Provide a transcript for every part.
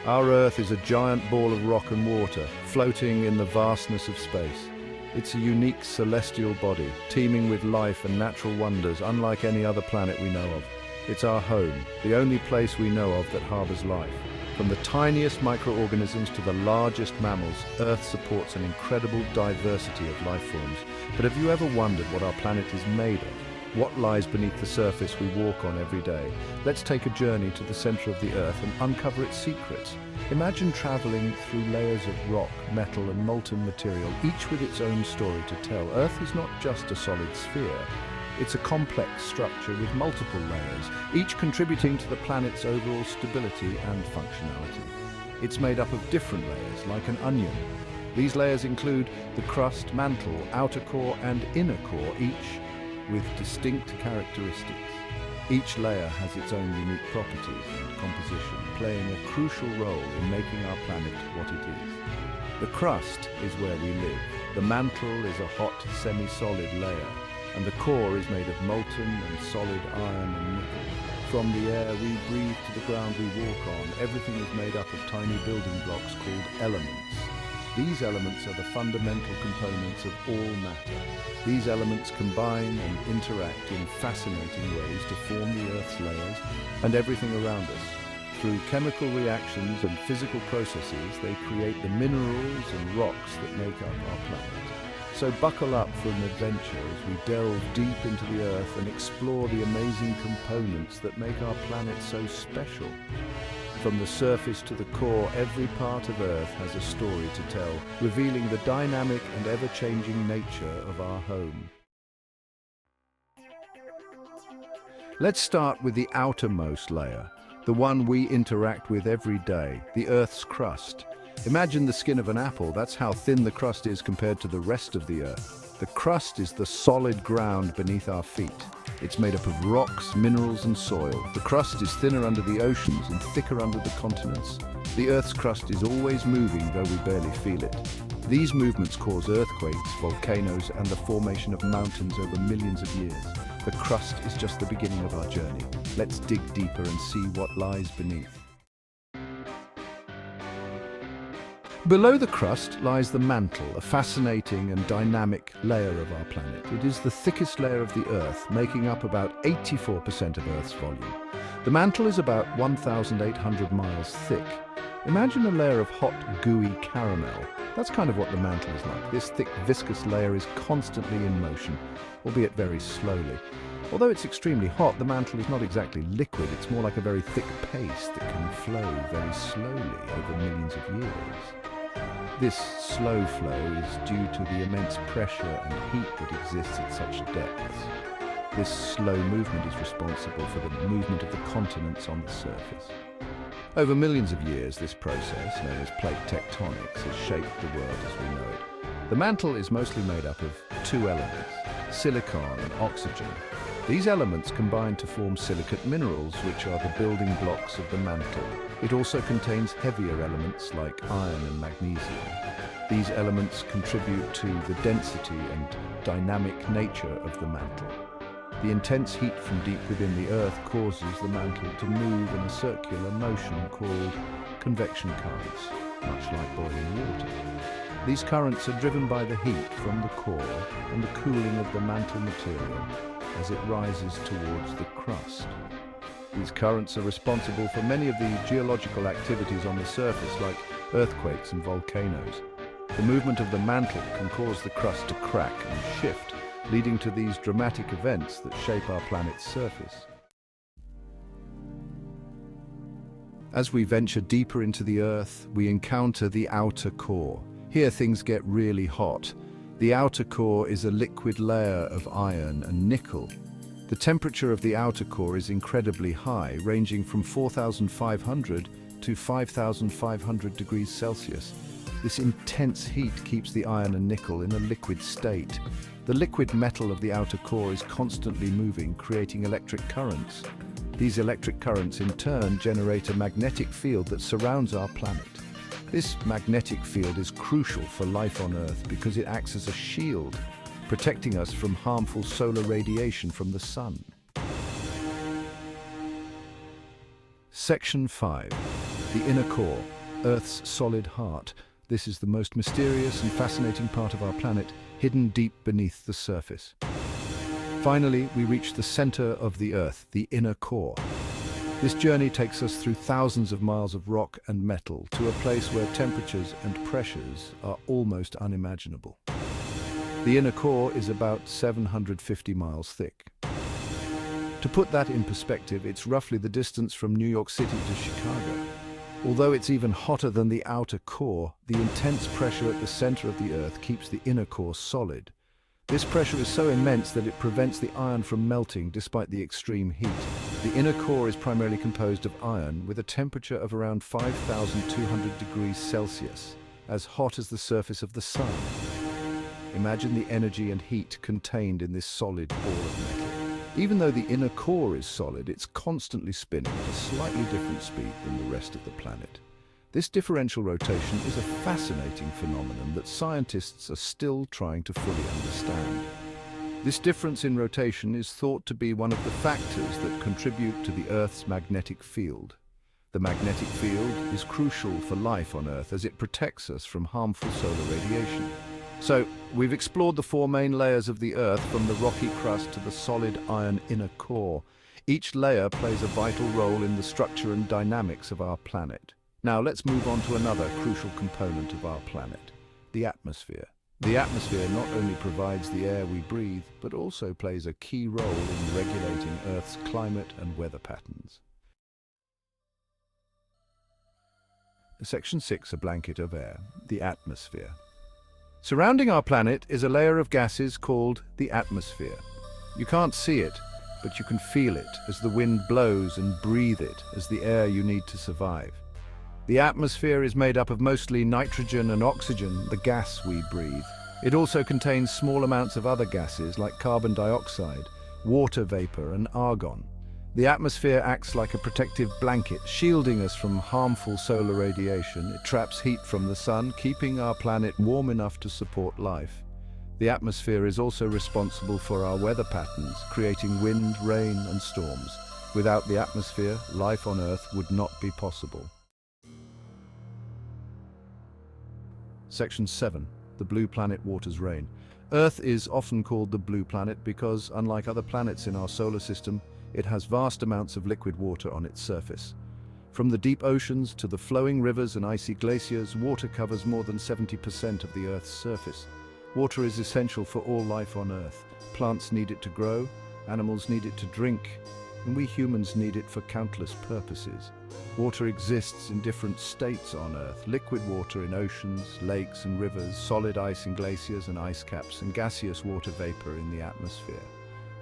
Our Earth is a giant ball of rock and water, floating in the vastness of space. It's a unique celestial body, teeming with life and natural wonders unlike any other planet we know of. It's our home, the only place we know of that harbors life. From the tiniest microorganisms to the largest mammals, Earth supports an incredible diversity of life forms. But have you ever wondered what our planet is made of? What lies beneath the surface we walk on every day? Let's take a journey to the center of the Earth and uncover its secrets. Imagine traveling through layers of rock, metal and molten material, each with its own story to tell. Earth is not just a solid sphere. It's a complex structure with multiple layers, each contributing to the planet's overall stability and functionality. It's made up of different layers, like an onion. These layers include the crust, mantle, outer core and inner core, each with distinct characteristics. Each layer has its own unique properties and composition, playing a crucial role in making our planet what it is. The crust is where we live. The mantle is a hot, semi-solid layer, and the core is made of molten and solid iron and nickel. From the air we breathe to the ground we walk on, everything is made up of tiny building blocks called elements. These elements are the fundamental components of all matter. These elements combine and interact in fascinating ways to form the Earth's layers and everything around us. Through chemical reactions and physical processes, they create the minerals and rocks that make up our planet. So buckle up for an adventure as we delve deep into the Earth and explore the amazing components that make our planet so special. From the surface to the core, every part of Earth has a story to tell, revealing the dynamic and ever-changing nature of our home. Let's start with the outermost layer, the one we interact with every day, the Earth's crust. Imagine the skin of an apple. That's how thin the crust is compared to the rest of the Earth. The crust is the solid ground beneath our feet. It's made up of rocks, minerals and soil. The crust is thinner under the oceans and thicker under the continents. The Earth's crust is always moving, though we barely feel it. These movements cause earthquakes, volcanoes and the formation of mountains over millions of years. The crust is just the beginning of our journey. Let's dig deeper and see what lies beneath. Below the crust lies the mantle, a fascinating and dynamic layer of our planet. It is the thickest layer of the Earth, making up about 84% of Earth's volume. The mantle is about 1,800 miles thick. Imagine a layer of hot, gooey caramel. That's kind of what the mantle is like. This thick, viscous layer is constantly in motion, albeit very slowly. Although it's extremely hot, the mantle is not exactly liquid. It's more like a very thick paste that can flow very slowly over millions of years. This slow flow is due to the immense pressure and heat that exists at such depths. This slow movement is responsible for the movement of the continents on the surface. Over millions of years, this process, known as plate tectonics, has shaped the world as we know it. The mantle is mostly made up of two elements, silicon and oxygen. These elements combine to form silicate minerals, which are the building blocks of the mantle. It also contains heavier elements like iron and magnesium. These elements contribute to the density and dynamic nature of the mantle. The intense heat from deep within the Earth causes the mantle to move in a circular motion called convection currents, much like boiling water. These currents are driven by the heat from the core and the cooling of the mantle material as it rises towards the crust. These currents are responsible for many of the geological activities on the surface, like earthquakes and volcanoes. The movement of the mantle can cause the crust to crack and shift, leading to these dramatic events that shape our planet's surface. As we venture deeper into the Earth, we encounter the outer core. Here things get really hot. The outer core is a liquid layer of iron and nickel. The temperature of the outer core is incredibly high, ranging from 4,500 to 5,500 degrees Celsius. This intense heat keeps the iron and nickel in a liquid state. The liquid metal of the outer core is constantly moving, creating electric currents. These electric currents in turn generate a magnetic field that surrounds our planet. This magnetic field is crucial for life on Earth because it acts as a shield, protecting us from harmful solar radiation from the sun. Section 5. The inner core, Earth's solid heart. This is the most mysterious and fascinating part of our planet, hidden deep beneath the surface. Finally, we reach the center of the Earth, the inner core. This journey takes us through thousands of miles of rock and metal to a place where temperatures and pressures are almost unimaginable. The inner core is about 750 miles thick. To put that in perspective, it's roughly the distance from New York City to Chicago. Although it's even hotter than the outer core, the intense pressure at the center of the Earth keeps the inner core solid. This pressure is so immense that it prevents the iron from melting despite the extreme heat. The inner core is primarily composed of iron with a temperature of around 5,200 degrees Celsius, as hot as the surface of the sun. Imagine the energy and heat contained in this solid ball of metal. Even though the inner core is solid, it's constantly spinning at a slightly different speed than the rest of the planet. This differential rotation is a fascinating phenomenon that scientists are still trying to fully understand. This difference in rotation is thought to be one of the factors that contribute to the Earth's magnetic field. The magnetic field is crucial for life on Earth as it protects us from harmful solar radiation. So, we've explored the four main layers of the Earth, from the rocky crust to the solid iron inner core. Each layer plays a vital role in the structure and dynamics of our planet. Now let's move on to another crucial component of our planet, the atmosphere. The atmosphere not only provides the air we breathe, but also plays a key role in regulating Earth's climate and weather patterns. Section 6, a blanket of air, the atmosphere. Surrounding our planet is a layer of gases called the atmosphere. You can't see it, but you can feel it as the wind blows and breathe it as the air you need to survive. The atmosphere is made up of mostly nitrogen and oxygen, the gas we breathe. It also contains small amounts of other gases like carbon dioxide, water vapor, and argon. The atmosphere acts like a protective blanket, shielding us from harmful solar radiation. It traps heat from the sun, keeping our planet warm enough to support life. The atmosphere is also responsible for our weather patterns, creating wind, rain, and storms. Without the atmosphere, life on Earth would not be possible. Section 7. The blue planet waters rain. Earth is often called the blue planet because, unlike other planets in our solar system, it has vast amounts of liquid water on its surface. From the deep oceans to the flowing rivers and icy glaciers, water covers more than 70% of the Earth's surface. Water is essential for all life on Earth. Plants need it to grow, animals need it to drink, and we humans need it for countless purposes. Water exists in different states on Earth: liquid water in oceans, lakes and rivers, solid ice in glaciers and ice caps, and gaseous water vapor in the atmosphere.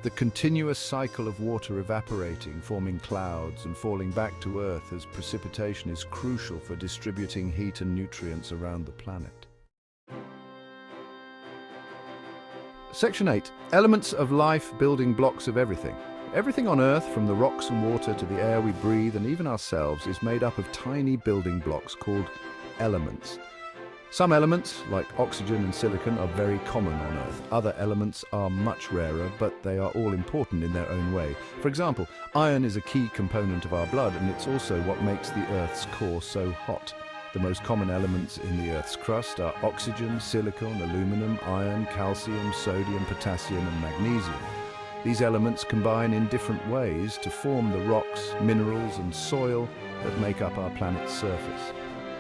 The continuous cycle of water evaporating, forming clouds, and falling back to Earth as precipitation is crucial for distributing heat and nutrients around the planet. Section 8. Elements of life, building blocks of everything. Everything on Earth, from the rocks and water to the air we breathe and even ourselves, is made up of tiny building blocks called elements. Some elements, like oxygen and silicon, are very common on Earth. Other elements are much rarer, but they are all important in their own way. For example, iron is a key component of our blood, and it's also what makes the Earth's core so hot. The most common elements in the Earth's crust are oxygen, silicon, aluminum, iron, calcium, sodium, potassium, and magnesium. These elements combine in different ways to form the rocks, minerals, and soil that make up our planet's surface.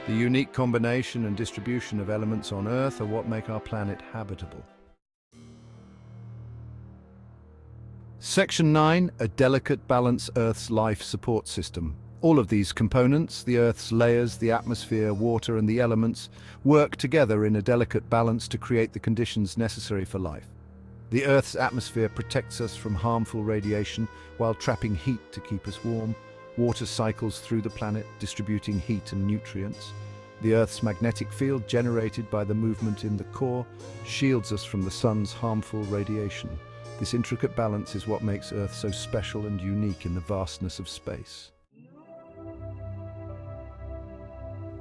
The unique combination and distribution of elements on Earth are what make our planet habitable. Section 9. A delicate balance Earth's life support system. All of these components, the Earth's layers, the atmosphere, water, and the elements, work together in a delicate balance to create the conditions necessary for life. The Earth's atmosphere protects us from harmful radiation while trapping heat to keep us warm. Water cycles through the planet, distributing heat and nutrients. The Earth's magnetic field, generated by the movement in the core, shields us from the sun's harmful radiation. This intricate balance is what makes Earth so special and unique in the vastness of space.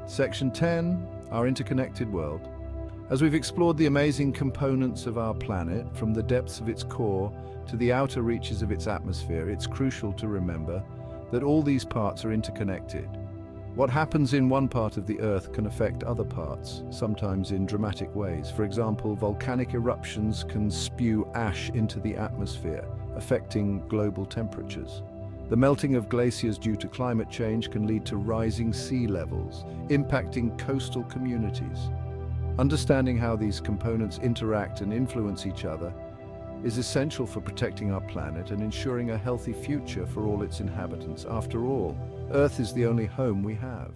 Section 10. Our interconnected world. As we've explored the amazing components of our planet, from the depths of its core to the outer reaches of its atmosphere, it's crucial to remember that all these parts are interconnected. What happens in one part of the Earth can affect other parts, sometimes in dramatic ways. For example, volcanic eruptions can spew ash into the atmosphere, affecting global temperatures. The melting of glaciers due to climate change can lead to rising sea levels, impacting coastal communities. Understanding how these components interact and influence each other is essential for protecting our planet and ensuring a healthy future for all its inhabitants. After all, Earth is the only home we have.